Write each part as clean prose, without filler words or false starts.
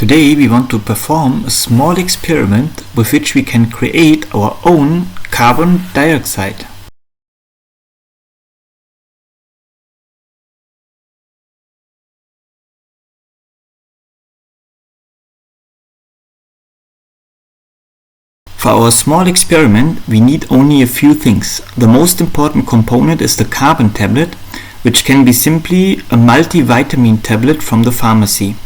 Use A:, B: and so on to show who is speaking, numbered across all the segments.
A: Today we want to perform a small experiment with which we can create our own carbon dioxide. For our small experiment we need only a few things. The most important component is the carbon tablet, which can be simply a multivitamin tablet from the pharmacy.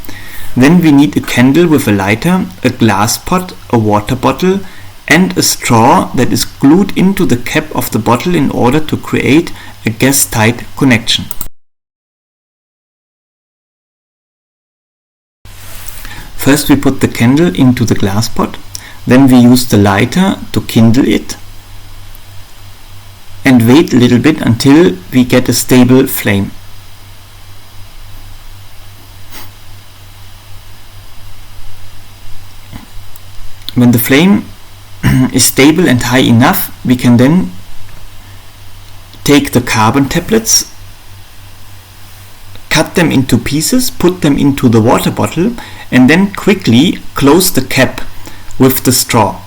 A: Then we need a candle with a lighter, a glass pot, a water bottle and a straw that is glued into the cap of the bottle in order to create a gas-tight connection. First we put the candle into the glass pot, then we use the lighter to kindle it and wait a little bit until we get a stable flame. When the flame is stable and high enough, we can then take the carbon tablets, cut them into pieces, put them into the water bottle and then quickly close the cap with the straw.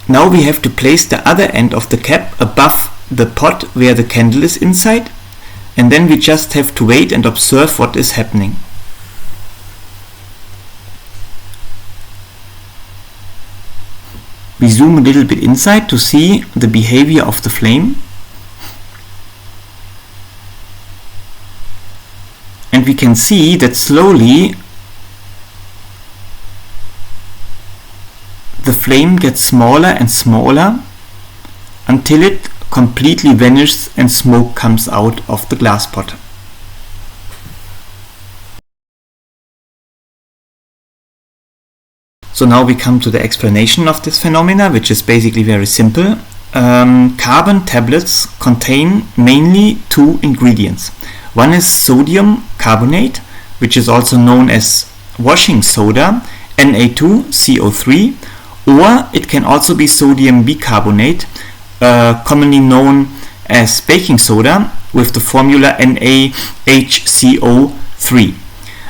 A: Now we have to place the other end of the cap above the pot where the candle is inside, and then we just have to wait and observe what is happening. We zoom a little bit inside to see the behavior of the flame, and we can see that slowly the flame gets smaller and smaller until it completely vanishes and smoke comes out of the glass pot. So now we come to the explanation of this phenomena, which is basically very simple. Carbon tablets contain mainly two ingredients. One is sodium carbonate, which is also known as washing soda, Na2CO3, or it can also be sodium bicarbonate, commonly known as baking soda, with the formula NaHCO3.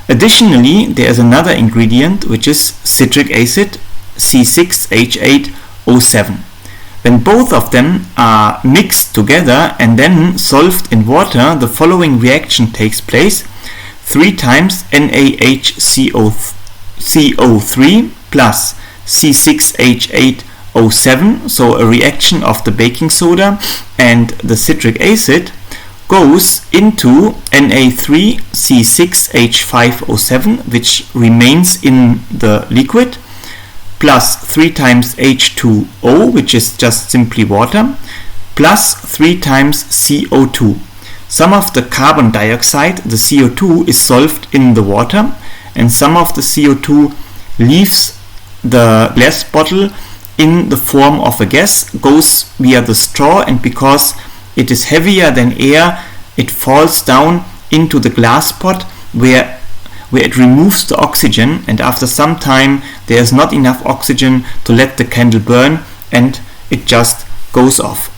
A: Additionally, there is another ingredient which is citric acid, C6H8O7. When both of them are mixed together and then dissolved in water, the following reaction takes place: 3 times NaHCO3 plus C6H8O7, so a reaction of the baking soda and the citric acid, goes into Na3C6H5O7, which remains in the liquid, plus 3 times H2O, which is just simply water, plus 3 times CO2. Some of the carbon dioxide, the CO2, is dissolved in the water, and some of the CO2 leaves the glass bottle in the form of a gas, goes via the straw, and because it is heavier than air, it falls down into the glass pot where it removes the oxygen, and after some time there is not enough oxygen to let the candle burn and it just goes off.